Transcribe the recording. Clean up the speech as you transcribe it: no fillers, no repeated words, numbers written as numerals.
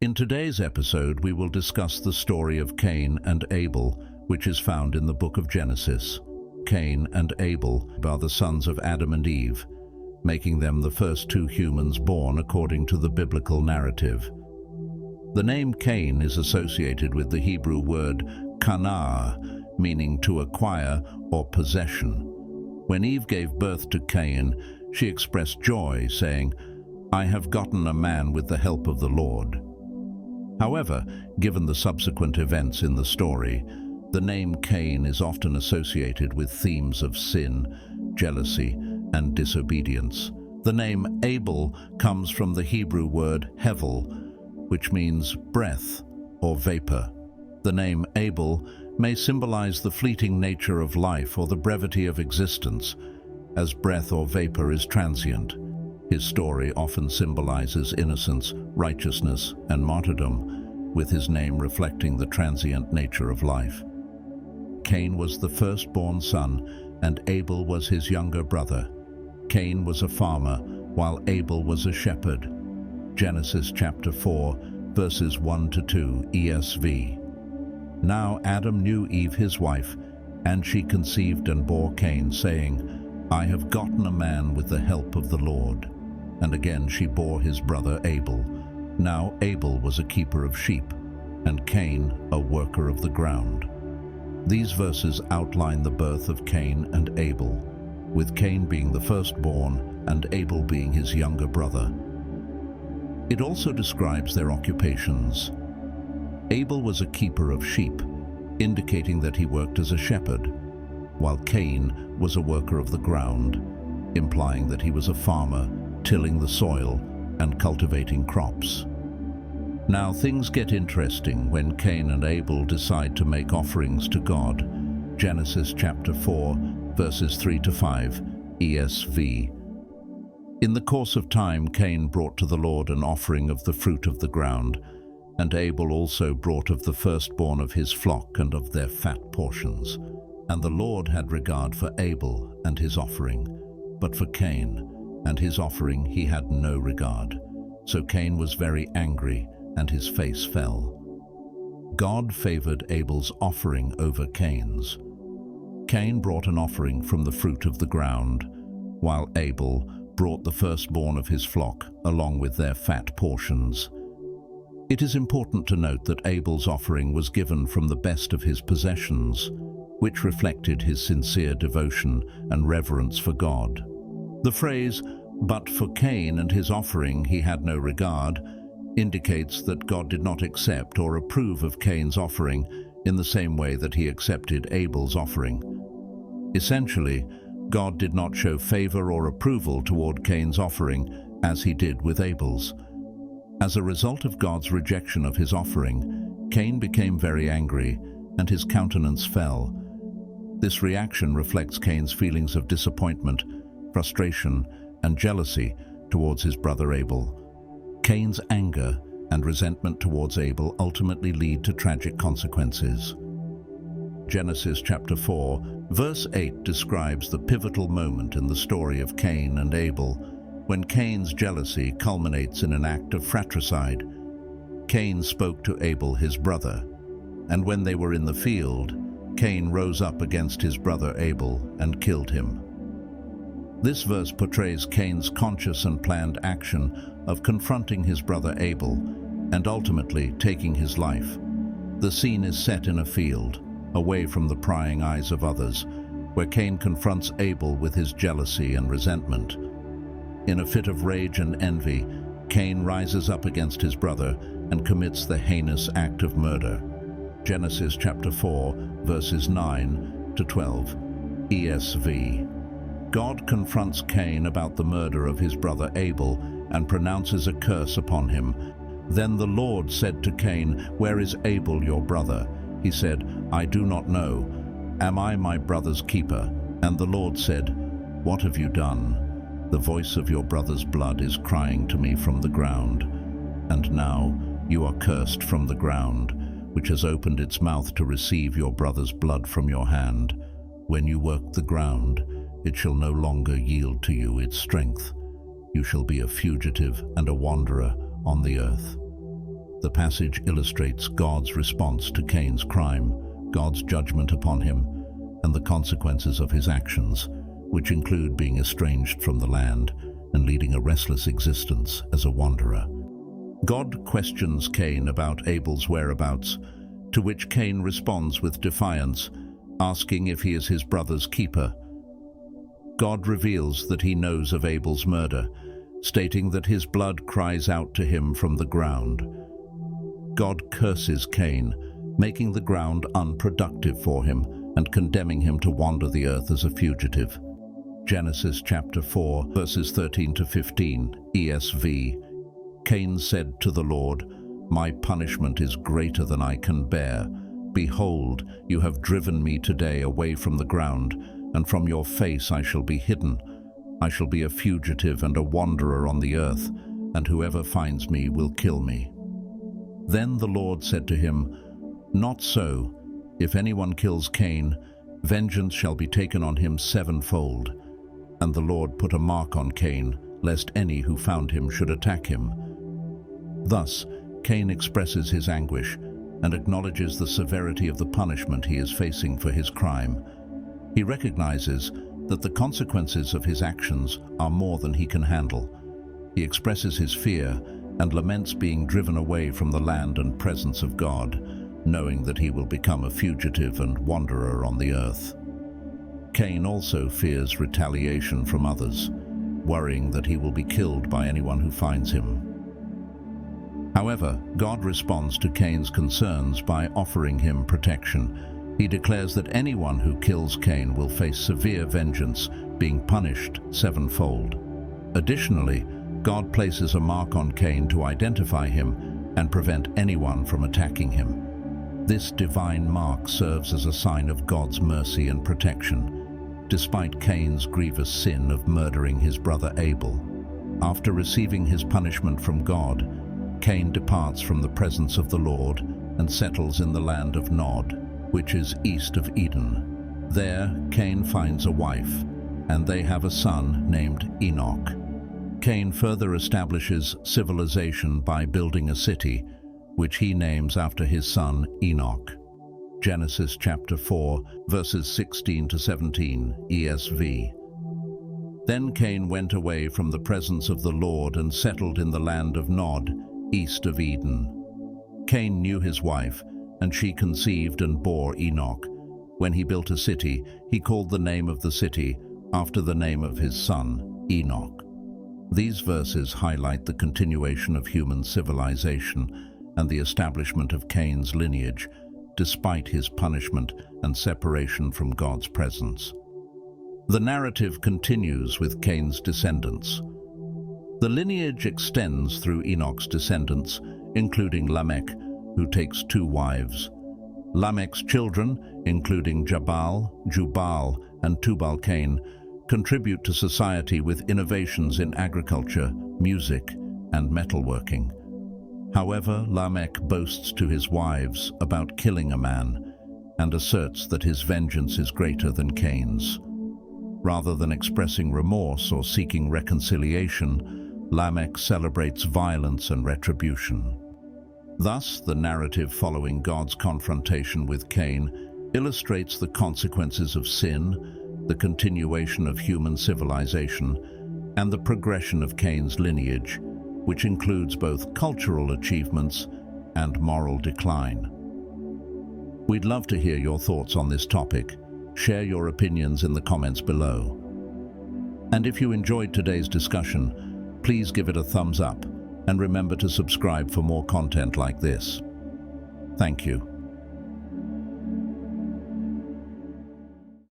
In today's episode, we will discuss the story of Cain and Abel, which is found in the book of Genesis. Cain and Abel are the sons of Adam and Eve, making them the first two humans born according to the biblical narrative. The name Cain is associated with the Hebrew word kanah, meaning to acquire or possession. When Eve gave birth to Cain, she expressed joy, saying, "I have gotten a man with the help of the Lord." However, given the subsequent events in the story, the name Cain is often associated with themes of sin, jealousy, and disobedience. The name Abel comes from the Hebrew word hevel, which means breath or vapor. The name Abel may symbolize the fleeting nature of life or the brevity of existence, as breath or vapor is transient. His story often symbolizes innocence, righteousness, and martyrdom, with his name reflecting the transient nature of life. Cain was the firstborn son, and Abel was his younger brother. Cain was a farmer, while Abel was a shepherd. Genesis chapter 4, verses 1 to 2, ESV. Now Adam knew Eve his wife, and she conceived and bore Cain, saying, "I have gotten a man with the help of the Lord." And again she bore his brother Abel. Now Abel was a keeper of sheep, and Cain a worker of the ground. These verses outline the birth of Cain and Abel, with Cain being the firstborn and Abel being his younger brother. It also describes their occupations. Abel was a keeper of sheep, indicating that he worked as a shepherd, while Cain was a worker of the ground, implying that he was a farmer, tilling the soil and cultivating crops. Now things get interesting when Cain and Abel decide to make offerings to God. Genesis chapter 4, verses 3 to 5, ESV. In the course of time, Cain brought to the Lord an offering of the fruit of the ground, and Abel also brought of the firstborn of his flock and of their fat portions. And the Lord had regard for Abel and his offering, but for Cain and his offering he had no regard. So Cain was very angry, and his face fell. God favored Abel's offering over Cain's. Cain brought an offering from the fruit of the ground, while Abel brought the firstborn of his flock along with their fat portions. It is important to note that Abel's offering was given from the best of his possessions, which reflected his sincere devotion and reverence for God. The phrase, "But for Cain and his offering he had no regard," indicates that God did not accept or approve of Cain's offering in the same way that he accepted Abel's offering. Essentially, God did not show favor or approval toward Cain's offering as he did with Abel's. As a result of God's rejection of his offering, Cain became very angry, and his countenance fell. This reaction reflects Cain's feelings of disappointment, frustration, and jealousy towards his brother Abel. Cain's anger and resentment towards Abel ultimately lead to tragic consequences. Genesis chapter 4, verse 8 describes the pivotal moment in the story of Cain and Abel, when Cain's jealousy culminates in an act of fratricide. Cain spoke to Abel his brother, and when they were in the field, Cain rose up against his brother Abel and killed him. This verse portrays Cain's conscious and planned action of confronting his brother Abel and ultimately taking his life. The scene is set in a field, away from the prying eyes of others, where Cain confronts Abel with his jealousy and resentment. In a fit of rage and envy, Cain rises up against his brother and commits the heinous act of murder. Genesis chapter 4, verses 9 to 12, ESV. God confronts Cain about the murder of his brother Abel and pronounces a curse upon him. Then the Lord said to Cain, "Where is Abel your brother?" He said, "I do not know. Am I my brother's keeper?" And the Lord said, "What have you done? The voice of your brother's blood is crying to me from the ground. And now you are cursed from the ground, which has opened its mouth to receive your brother's blood from your hand. When you work the ground, it shall no longer yield to you its strength. You shall be a fugitive and a wanderer on the earth." The passage illustrates God's response to Cain's crime, God's judgment upon him, and the consequences of his actions, which include being estranged from the land and leading a restless existence as a wanderer. God questions Cain about Abel's whereabouts, to which Cain responds with defiance, asking if he is his brother's keeper. God reveals that he knows of Abel's murder, stating that his blood cries out to him from the ground. God curses Cain, making the ground unproductive for him and condemning him to wander the earth as a fugitive. Genesis chapter 4, verses 13 to 15, ESV. Cain said to the Lord, "My punishment is greater than I can bear. Behold, you have driven me today away from the ground, and from your face I shall be hidden. I shall be a fugitive and a wanderer on the earth, and whoever finds me will kill me." Then the Lord said to him, "Not so. If anyone kills Cain, vengeance shall be taken on him sevenfold." And the Lord put a mark on Cain, lest any who found him should attack him. Thus, Cain expresses his anguish and acknowledges the severity of the punishment he is facing for his crime. He recognizes that the consequences of his actions are more than he can handle. He expresses his fear and laments being driven away from the land and presence of God, knowing that he will become a fugitive and wanderer on the earth. Cain also fears retaliation from others, worrying that he will be killed by anyone who finds him. However, God responds to Cain's concerns by offering him protection. He declares that anyone who kills Cain will face severe vengeance, being punished sevenfold. Additionally, God places a mark on Cain to identify him and prevent anyone from attacking him. This divine mark serves as a sign of God's mercy and protection, despite Cain's grievous sin of murdering his brother Abel. After receiving his punishment from God, Cain departs from the presence of the Lord and settles in the land of Nod, which is east of Eden. There, Cain finds a wife, and they have a son named Enoch. Cain further establishes civilization by building a city, which he names after his son Enoch. Genesis chapter 4, verses 16 to 17, ESV. Then Cain went away from the presence of the Lord and settled in the land of Nod, east of Eden. Cain knew his wife, and she conceived and bore Enoch. When he built a city, he called the name of the city after the name of his son, Enoch. These verses highlight the continuation of human civilization and the establishment of Cain's lineage, despite his punishment and separation from God's presence. The narrative continues with Cain's descendants. The lineage extends through Enoch's descendants, including Lamech, who takes 2 wives. Lamech's children, including Jubal, and Tubal-Cain, contribute to society with innovations in agriculture, music, and metalworking. However, Lamech boasts to his wives about killing a man and asserts that his vengeance is greater than Cain's. Rather than expressing remorse or seeking reconciliation, Lamech celebrates violence and retribution. Thus, the narrative following God's confrontation with Cain illustrates the consequences of sin, the continuation of human civilization, and the progression of Cain's lineage, which includes both cultural achievements and moral decline. We'd love to hear your thoughts on this topic. Share your opinions in the comments below. And if you enjoyed today's discussion, please give it a thumbs up and remember to subscribe for more content like this. Thank you.